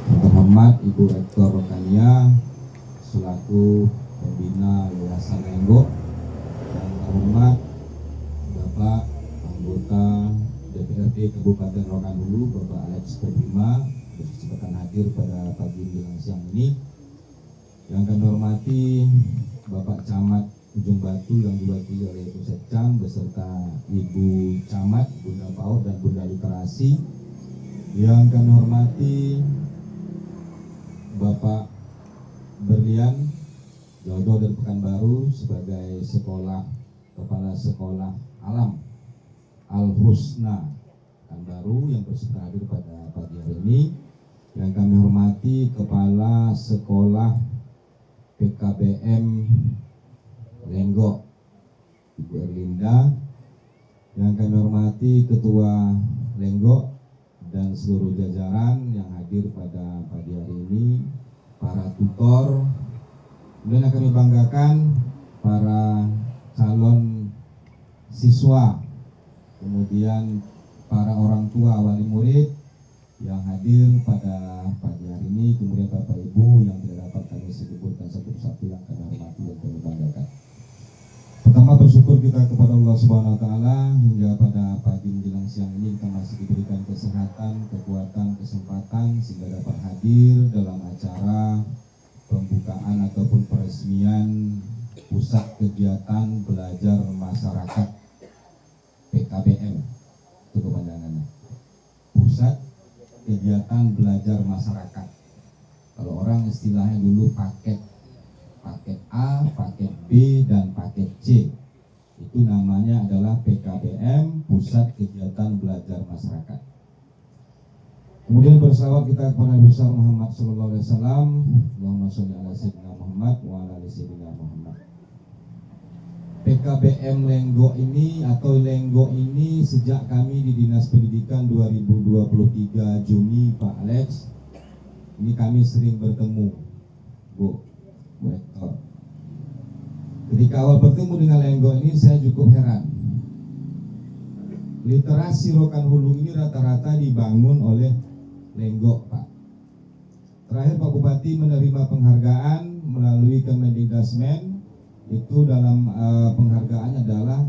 Yang terhormat Ibu Rektor Rokania selaku pembina Yayasan Lenggo, yang terhormat Bapak anggota DPRD Kabupaten Rokan Hulu Bapak Alex Perbima berkesempatan hadir pada pagi menjelang siang ini. Yang kami hormati Bapak Camat Ujung Batu yang diwakili oleh Ibu Sekcam beserta Ibu Camat, Bunda Paut dan Bunda Literasi. Yang kami hormati Bapak Berlian Jodoh dari Pekanbaru sebagai Kepala Sekolah Alam Al-Husna Pekanbaru yang bersedia hadir pada pagi hari ini. Yang kami hormati Kepala Sekolah PKBM Lenggo Ibu Erlinda. Yang kami hormati Ketua Lenggo dan seluruh jajaran yang hadir pada pagi hari ini, para tutor. Kemudian yang kami banggakan para calon siswa, kemudian para orang tua wali murid yang hadir pada pagi hari ini, kemudian Bapak Ibu yang tidak dapat kami sebutkan satu-satu yang kami hormati dan kami banggakan. Pertama, bersyukur kita kepada Allah Subhanahu wa taala hingga pada pagi menjelang siang ini kita masih diberikan kesehatan, kekuatan, kesempatan sehingga dapat hadir dalam acara pembukaan ataupun peresmian Pusat Kegiatan Belajar Masyarakat PKBM. Itu kepanjangannya. Pusat Kegiatan Belajar Masyarakat. Kalau orang istilahnya dulu paket A, paket B, dan paket C. Itu namanya adalah PKBM, Pusat Kegiatan Belajar Masyarakat. Kemudian bersalawat kita kepada Nabi besar Muhammad sallallahu alaihi wasallam. Allahumma sholli ala sayyidina Muhammad wa ala ali sayyidina Muhammad. PKBM Lenggo ini atau Lenggo ini sejak kami di Dinas Pendidikan 2023 Juni Pak Alex, ini kami sering bertemu Bu Rektor. Ketika awal bertemu dengan Lenggo ini saya cukup heran. Literasi Rokan Hulu ini rata-rata dibangun oleh Lenggo, Pak. Terakhir Pak Bupati menerima penghargaan melalui Kemendikdasmen. Itu dalam penghargaannya adalah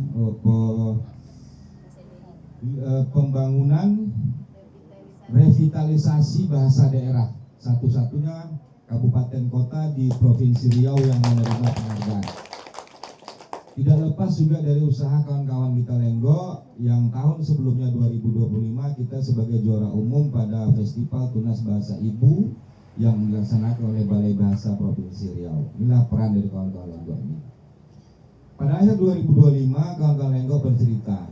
pembangunan revitalisasi bahasa daerah. Satu-satunya kabupaten kota di Provinsi Riau yang menerima penghargaan. Tidak lepas juga dari usaha kawan-kawan kita Lenggo yang tahun sebelumnya 2025 kita sebagai juara umum pada Festival Tunas Bahasa Ibu yang dilaksanakan oleh Balai Bahasa Provinsi Riau. Inilah peran dari kawan-kawan Lenggo ini. Pada akhir 2025 kawan-kawan Lenggo bercerita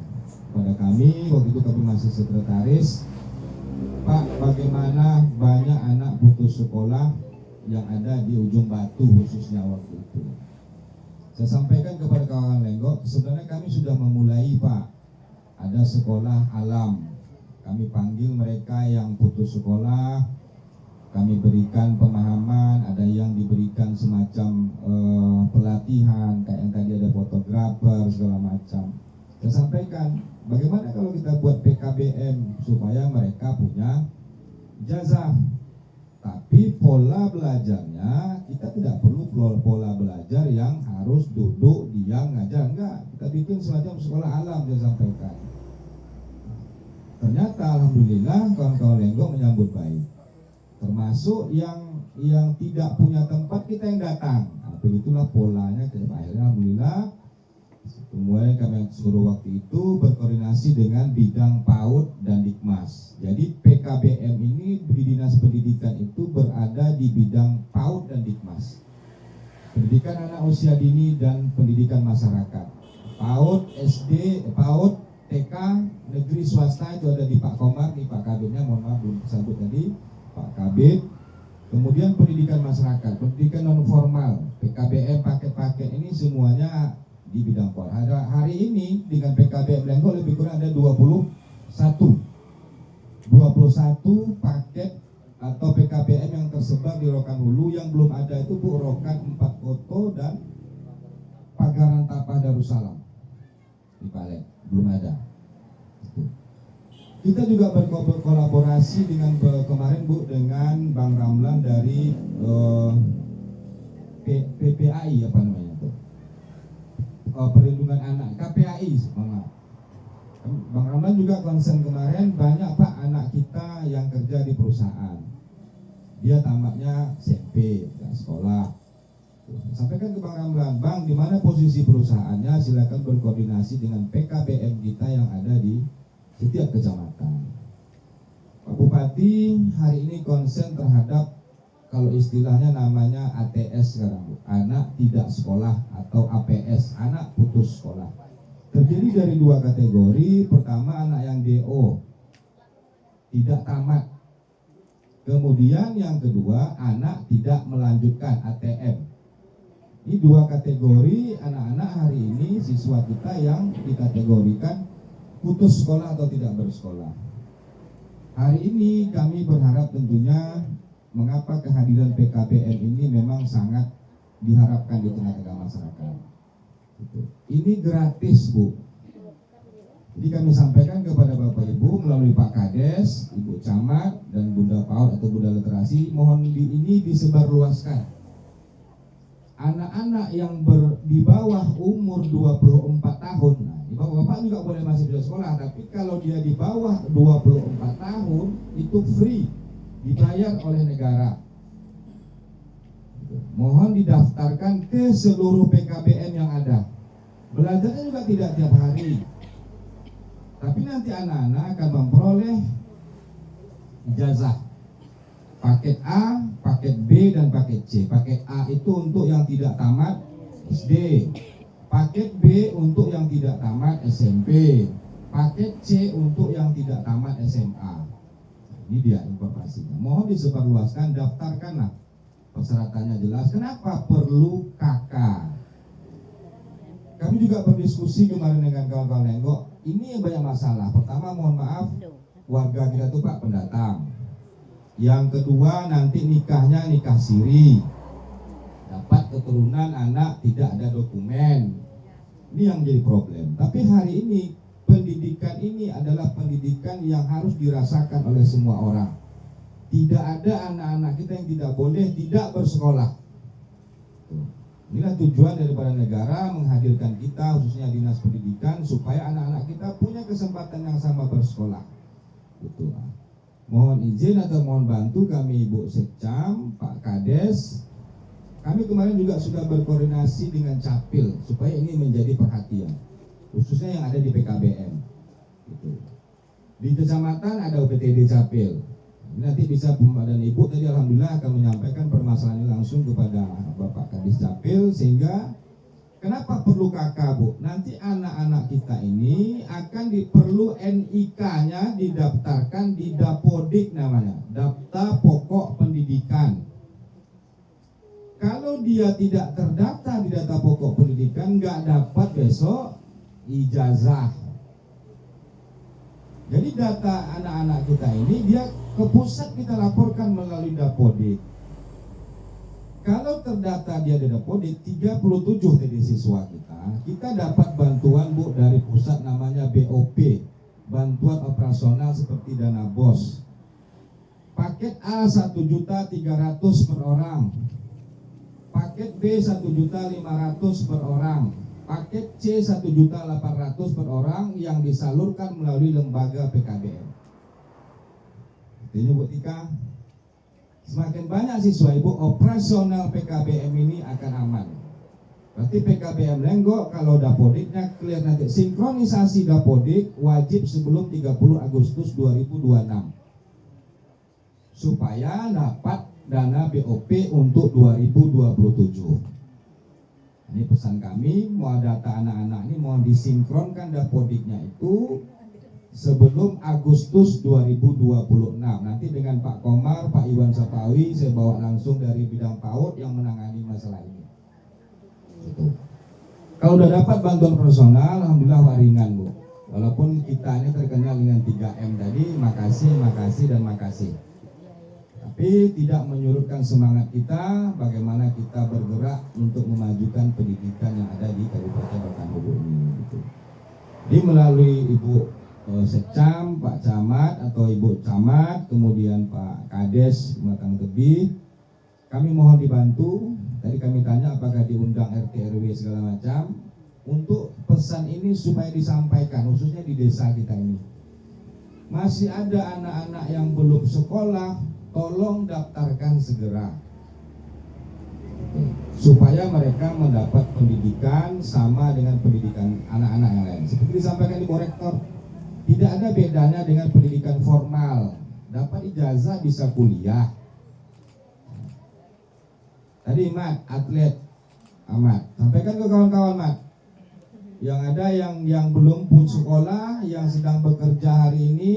pada kami, waktu itu kami masih sekretaris, Pak, bagaimana banyak anak putus sekolah yang ada di Ujung Batu khususnya waktu itu. Saya sampaikan kepada kawan Lenggo, sebenarnya kami sudah memulai Pak, ada sekolah alam. Kami panggil mereka yang putus sekolah, kami berikan pemahaman, ada yang diberikan semacam pelatihan, kayak yang tadi ada fotografer segala macam. Saya sampaikan, bagaimana kalau kita buat PKBM supaya mereka punya ijazah. Tapi pola belajarnya kita tidak perlu pola belajar yang harus duduk diam ngajar, enggak. Kita bikin semacam sekolah alam, saya sampaikan. Ternyata alhamdulillah kawan-kawan Lenggo menyambut baik. Termasuk yang tidak punya tempat kita yang datang. Nah, begitulah polanya ke akhirnya alhamdulillah. Kemudian kami suruh waktu itu berkoordinasi dengan bidang PAUD dan Dikmas. Jadi PKBM ini di Dinas Pendidikan itu berada di bidang PAUD dan Dikmas. Pendidikan anak usia dini dan pendidikan masyarakat. PAUD SD, PAUD TK negeri swasta itu ada di Pak Komar, di Pak Kabitnya, mohon maaf belum disebut tadi, Pak Kabit. Kemudian pendidikan masyarakat, pendidikan non formal, PKBM paket-paket ini semuanya di bidang pol. Hari ini dengan PKBM Lenggo lebih kurang ada 21 paket atau PKBM yang tersebar di Rokan Hulu. Yang belum ada itu Bu Rokan 4 Koto dan Pagaran Tapah Darussalam di Palek, belum ada. Kita juga berkolaborasi dengan kemarin Bu dengan Bang Ramlan dari PPAI apa namanya itu, perlindungan anak KPAI, maaf. Bang Ramlan juga concern kemarin, banyak Pak anak kita yang kerja di perusahaan, dia tamatnya SMP, sekolah. Sampaikan ke Bang Ramlan, Bang, di mana posisi perusahaannya, silakan berkoordinasi dengan PKBM kita yang ada di setiap kecamatan. Pak Bupati hari ini konsen terhadap, kalau istilahnya namanya ATS sekarang Bu, anak tidak sekolah, atau APS, anak putus sekolah. Terdiri dari dua kategori. Pertama, anak yang DO tidak tamat. Kemudian yang kedua, anak tidak melanjutkan ATM. Ini dua kategori anak-anak hari ini siswa kita yang dikategorikan putus sekolah atau tidak bersekolah. Hari ini kami berharap tentunya, mengapa kehadiran PKBM ini memang sangat diharapkan di tengah-tengah masyarakat. Ini gratis Bu. Jadi kami sampaikan kepada Bapak Ibu melalui Pak Kades, Ibu Camat, dan Bunda PAUD atau Bunda Literasi, mohon ini disebarluaskan. Anak-anak yang di bawah umur 24 tahun, nah, Bapak juga boleh masih bisa sekolah, tapi kalau dia di bawah 24 tahun itu free, dibayar oleh negara. Mohon didaftarkan ke seluruh PKBM yang ada. Belajarnya juga tidak tiap hari, tapi nanti anak-anak akan memperoleh ijazah paket A, paket B, dan paket C. Paket A itu untuk yang tidak tamat SD, paket B untuk yang tidak tamat SMP, paket C untuk yang tidak tamat SMA. Ini dia informasinya. Mohon disebarluaskan, daftarkanlah. Persyaratannya jelas. Kenapa perlu KK? Kami juga berdiskusi kemarin dengan kawan-kawan Lenggok. Ini yang banyak masalah. Pertama, mohon maaf, warga kita tuh Pak pendatang. Yang kedua, nanti nikahnya nikah siri, dapat keturunan anak tidak ada dokumen. Ini yang menjadi problem. Tapi hari ini pendidikan ini adalah pendidikan yang harus dirasakan oleh semua orang. Tidak ada anak-anak kita yang tidak boleh tidak bersekolah. Inilah tujuan daripada negara menghadirkan kita, khususnya Dinas Pendidikan, supaya anak-anak kita punya kesempatan yang sama bersekolah. Gitu. Mohon izin atau mohon bantu kami Ibu Sekcam, Pak Kades. Kami kemarin juga sudah berkoordinasi dengan Capil supaya ini menjadi perhatian, khususnya yang ada di PKBM. Gitu. Di kecamatan ada UPTD Capil. Nanti bisa Bapak dan Ibu tadi alhamdulillah akan menyampaikan permasalahan ini langsung kepada Bapak Kadis Capil, sehingga kenapa perlu KK Bu? Nanti anak-anak kita ini akan perlu NIK-nya didaftarkan di Dapodik namanya, Daftar Pokok Pendidikan. Kalau dia tidak terdaftar di data pokok pendidikan, nggak dapat besok ijazah. Jadi data anak-anak kita ini dia ke pusat kita laporkan melalui Dapodik. Kalau terdaftar dia di Dapodik, 37 tadi siswa kita dapat bantuan Bu dari pusat namanya BOP, bantuan operasional seperti dana BOS. Paket A 1.300.000 per orang. Paket B 1.500.000 per orang. Paket C 1.800.000 per orang yang disalurkan melalui lembaga PKBM. Ini Bu Tika, semakin banyak siswa Ibu, operasional PKBM ini akan aman. Berarti PKBM Lenggok kalau Dapodiknya clear nanti, sinkronisasi Dapodik wajib sebelum 30 Agustus 2026 supaya dapat dana BOP untuk 2027. Ini pesan kami, mau data anak-anak ini mohon disinkronkan Dapodiknya itu sebelum Agustus 2026. Nanti dengan Pak Komar, Pak Iwan Sapawi, saya bawa langsung dari bidang PAUD yang menangani masalah ini. Gitu. Kalau udah dapat bantuan personal, alhamdulillah waringan Bu. Walaupun kita ini terkenal dengan 3M tadi, makasih, dan makasih. Tapi tidak menyurutkan semangat kita bagaimana kita bergerak untuk memajukan pendidikan yang ada di Kabupaten Rokan Hulu ini. Gitu. Jadi melalui Ibu Secam, Pak Camat atau Ibu Camat, kemudian Pak Kades Matang Tebih. Kami mohon dibantu. Tadi kami tanya apakah diundang RT RW segala macam untuk pesan ini supaya disampaikan khususnya di desa kita ini. Masih ada anak-anak yang belum sekolah, tolong daftarkan segera supaya mereka mendapat pendidikan sama dengan pendidikan anak-anak yang lain. Seperti disampaikan Ibu Rektor, tidak ada bedanya dengan pendidikan formal. Dapat ijazah bisa kuliah. Tadi Mat, atlet Ahmad, sampaikan ke kawan-kawan Mat. Yang ada yang belum pun sekolah, yang sedang bekerja hari ini.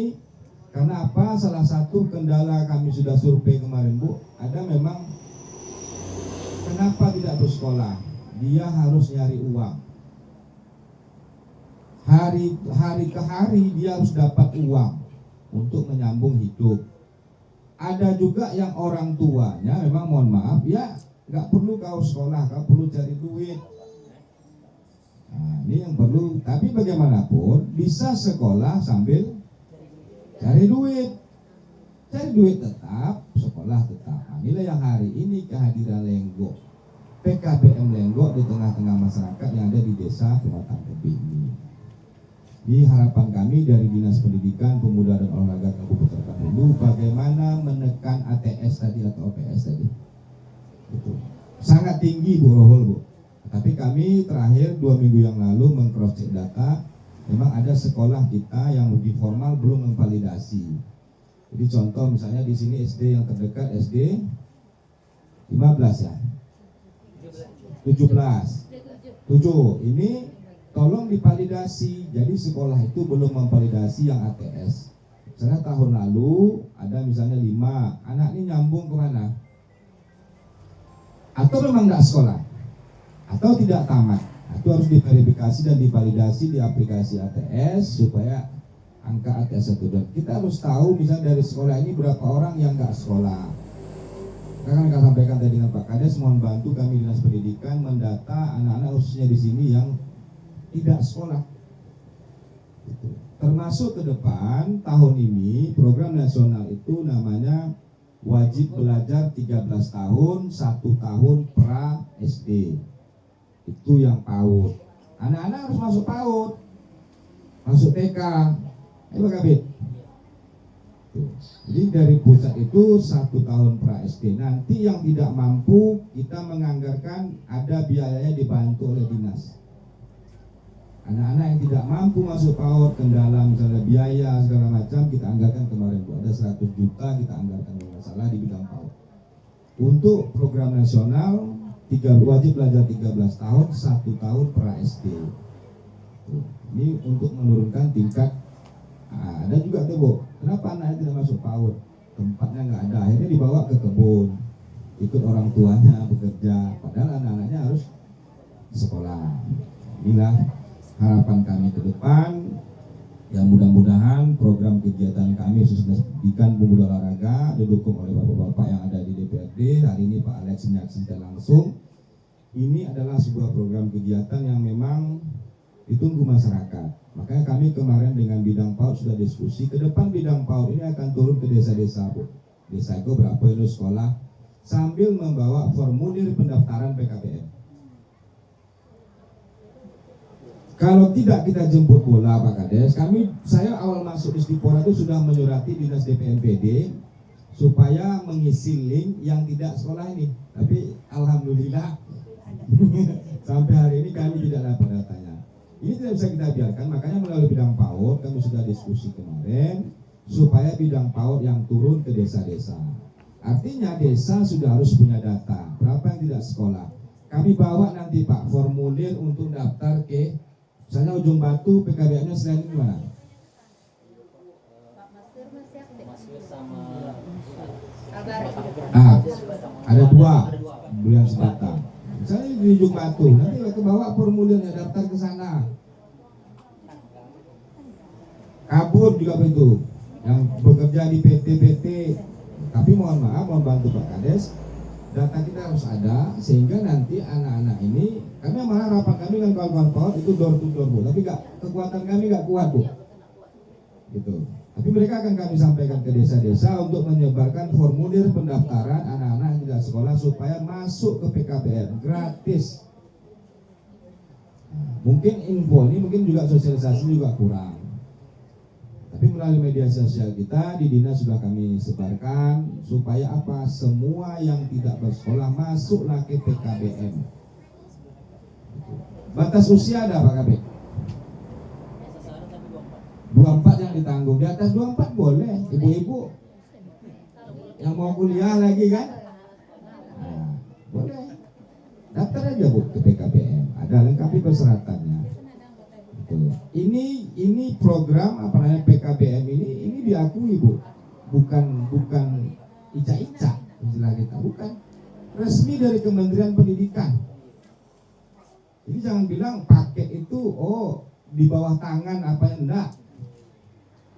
Karena apa? Salah satu kendala kami sudah survei kemarin Bu, ada memang kenapa tidak bersekolah? Dia harus nyari uang. Hari ke hari dia harus dapat uang untuk menyambung hidup. Ada juga yang orang tuanya memang mohon maaf ya nggak perlu kau sekolah, kau perlu cari duit. Nah, ini yang perlu. Tapi bagaimanapun bisa sekolah sambil cari duit. Cari duit tetap, sekolah tetap. Nah, inilah yang hari ini kehadiran Lenggo, PKBM Lenggo di tengah-tengah masyarakat yang ada di desa Matang Tebih ini. Ini harapan kami dari Dinas Pendidikan, Pemuda dan Olahraga Kabupaten Kahulu, bagaimana menekan ATS tadi atau OPS tadi. Itu sangat tinggi Bu Rohol Bu. Tapi kami terakhir 2 minggu yang lalu meng-cross check data, memang ada sekolah kita yang uji formal belum memvalidasi. Jadi contoh misalnya di sini SD yang terdekat SD 15 ya, 17, 7 ini tolong divalidasi. Jadi sekolah itu belum memvalidasi yang ATS. Misalnya tahun lalu ada misalnya 5 anak ini nyambung kemana? Atau memang nggak sekolah, atau tidak tamat, itu harus diverifikasi dan divalidasi di aplikasi ATS supaya angka ATS itu. Dan kita harus tahu misalnya dari sekolah ini berapa orang yang nggak sekolah. Kita kan akan sampaikan tadi dengan Pak Kades, mohon bantu kami Dinas Pendidikan mendata anak-anak khususnya di sini yang tidak sekolah. Termasuk ke depan tahun ini program nasional itu namanya wajib belajar 13 tahun, 1 tahun pra SD. Itu yang PAUD. Anak-anak harus masuk PAUD, masuk TK. Ayo Kabit. Jadi dari pusat itu 1 tahun pra SD. Nanti yang tidak mampu kita menganggarkan ada biayanya dibantu oleh dinas. Anak-anak yang tidak mampu masuk PAUD, kendala misalnya biaya segala macam, kita anggarkan kemarin Bu, ada 100 juta kita anggarkan masalah di bidang PAUD. Untuk program nasional wajib belajar 13 tahun, 1 tahun pra SD. Ini untuk menurunkan tingkat. Nah, ada juga tuh Bu, kenapa anaknya tidak masuk PAUD? Tempatnya nggak ada, akhirnya dibawa ke kebun, ikut orang tuanya bekerja, padahal anak-anaknya harus sekolah. Inilah harapan kami ke depan, yang mudah-mudahan program kegiatan kami khususnya pendidikan pemuda olahraga didukung oleh bapak-bapak yang ada di DPRD. Hari ini Pak Alex menyaksikan langsung. Ini adalah sebuah program kegiatan yang memang ditunggu masyarakat. Makanya kami kemarin dengan bidang PAUD sudah diskusi, ke depan bidang PAUD ini akan turun ke desa-desa Bu. Desa itu berapa itu sekolah, sambil membawa formulir pendaftaran PKBM. Kalau tidak kita jemput bola Pak Kades, saya awal masuk Istipora itu sudah menyurati Dinas DPMPD supaya mengisi link yang tidak sekolah ini. Tapi alhamdulillah sampai hari ini kami tidak dapat datanya. Ini tidak bisa kita biarkan, makanya melalui bidang PAUD kami sudah diskusi kemarin supaya bidang PAUD yang turun ke desa-desa. Artinya desa sudah harus punya data berapa yang tidak sekolah. Kami bawa nanti Pak formulir untuk daftar ke misalnya Ujung Batu, PKBM-nya selain ini mana? Ada 2 bulan sebatang. Misalnya di Ujung Batu, nanti kita bawa formulirnya daftar ke sana. Kabur juga begitu, yang bekerja di PT-PT. Tapi mohon maaf, mohon bantu Pak Kades, data kita harus ada sehingga nanti anak-anak ini, kami malah rapat kami dengan kawan-kawan PAUD itu door to door Bu, tapi kekuatan kami nggak kuat Bu. gitu. Tapi mereka akan kami sampaikan ke desa-desa untuk menyebarkan formulir pendaftaran anak-anak yang tidak sekolah supaya masuk ke PKBM gratis. Mungkin info ini mungkin juga sosialisasi juga kurang. Tapi melalui media sosial kita di dinas sudah kami sebarkan supaya apa? Semua yang tidak bersekolah masuklah ke PKBM. Batas usia ada Pak Kabit? 24 yang ditanggung. Di atas 24 boleh, ibu-ibu yang mau kuliah lagi kan? Nah, boleh. Daftar aja Bu ke PKBM. Ada lengkapi persyaratannya. Ini program apa namanya PKBM ini diakui Bu. Bukan ica-ica istilah kita, bukan. Resmi dari Kementerian Pendidikan. Jadi jangan bilang paket itu di bawah tangan apa yang enggak.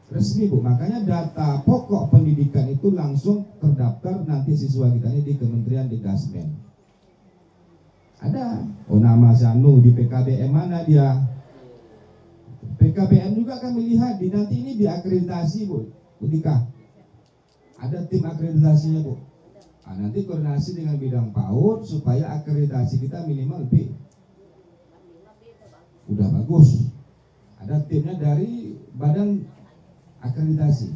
Resmi Bu, makanya data pokok pendidikan itu langsung terdaftar nanti siswa kita ini di Kementerian Dikdasmen. Ada, nama Zanu di PKBM mana dia? PKBM juga kami lihat nanti ini diakreditasi Bu, Dika. Ada tim akreditasinya Bu. Nah, nanti koordinasi dengan bidang PAUD supaya akreditasi kita minimal B. Udah bagus. Ada timnya dari Badan Akreditasi.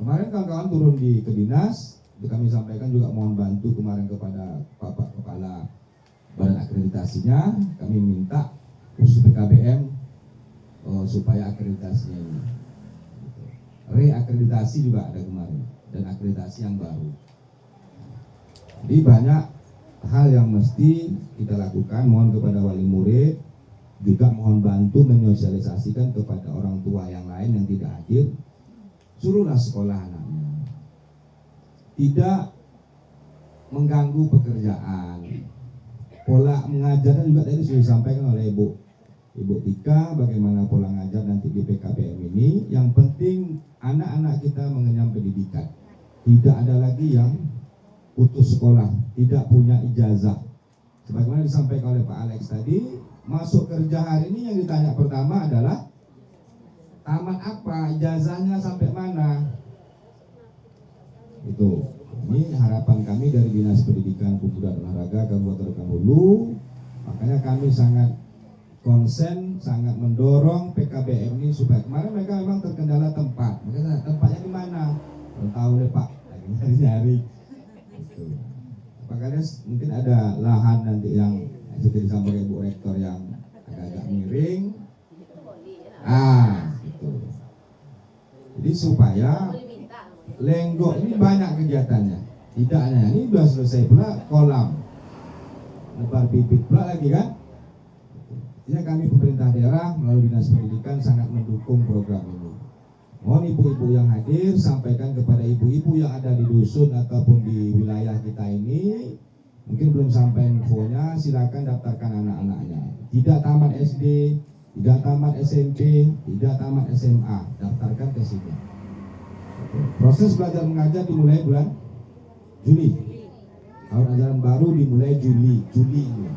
Kemarin kawan-kawan turun ke dinas, kami sampaikan juga mohon bantu kemarin kepada Bapak Kepala Badan Akreditasinya, kami minta khusus PKBM supaya akreditasinya ini. Reakreditasi juga ada kemarin dan akreditasi yang baru. Jadi banyak hal yang mesti kita lakukan. Mohon kepada wali murid juga mohon bantu menyosialisasikan kepada orang tua yang lain yang tidak hadir, suruhlah sekolah anaknya, tidak mengganggu pekerjaan. Pola mengajarnya juga tadi sudah disampaikan oleh Ibu Tika, bagaimana pola ngajar nanti di PKBM ini. Yang penting anak-anak kita mengenyam pendidikan, tidak ada lagi yang putus sekolah, tidak punya ijazah. Sebagaimana disampaikan oleh Pak Alex tadi, masuk kerja hari ini yang ditanya pertama adalah tamat apa, ijazahnya sampai mana. Itu. Ini harapan kami dari Dinas Pendidikan Pemuda dan Olahraga Kabupaten Hulu. Makanya kami sangat konsen, sangat mendorong PKBM ini supaya kemarin mereka memang terkendala tempat. Makanya tempatnya di mana? Belum tahu deh Pak, lagi nyari-nyari. Makanya mungkin ada lahan nanti yang seperti disampaikan Ibu Rektor yang agak-agak miring. Gitu. Jadi supaya Lenggok ini banyak kegiatannya. Tidak hanya ini sudah selesai pula kolam, lebar bibit pula lagi kan. Jadi kami pemerintah daerah melalui Dinas Pendidikan sangat mendukung program ini. Mohon ibu-ibu yang hadir sampaikan kepada ibu-ibu yang ada di dusun ataupun di wilayah kita ini, mungkin belum sampai infonya, silakan daftarkan anak-anaknya. Tidak tamat SD, tidak tamat SMP, tidak tamat SMA, daftarkan ke sini. Proses belajar mengajar dimulai bulan Juli. Tahun ajaran baru dimulai Juli ini.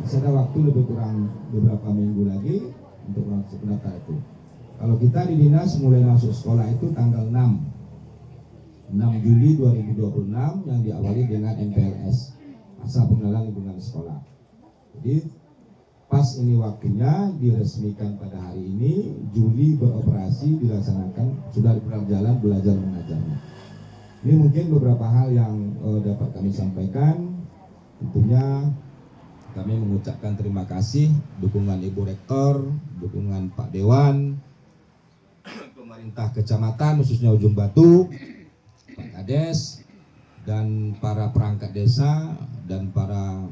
Masih ada waktu lebih kurang beberapa minggu lagi untuk masuk pendaftar itu. Kalau kita di dinas mulai masuk sekolah itu tanggal 6 Juli 2026 yang diawali dengan MPLS, masa pengenalan lingkungan sekolah. Jadi pas ini waktunya diresmikan pada hari ini, Juli beroperasi dilaksanakan, sudah berjalan belajar mengajarnya. Ini mungkin beberapa hal yang dapat kami sampaikan. Tentunya kami mengucapkan terima kasih dukungan Ibu Rektor, dukungan Pak Dewan, pemerintah kecamatan khususnya Ujung Batu, Pak Kades, dan para perangkat desa dan para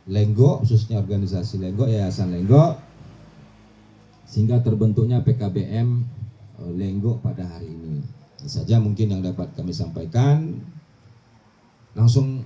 Lenggok, khususnya organisasi Lenggok, Yayasan Lenggok, sehingga terbentuknya PKBM Lenggok pada hari ini. Ini saja mungkin yang dapat kami sampaikan. Langsung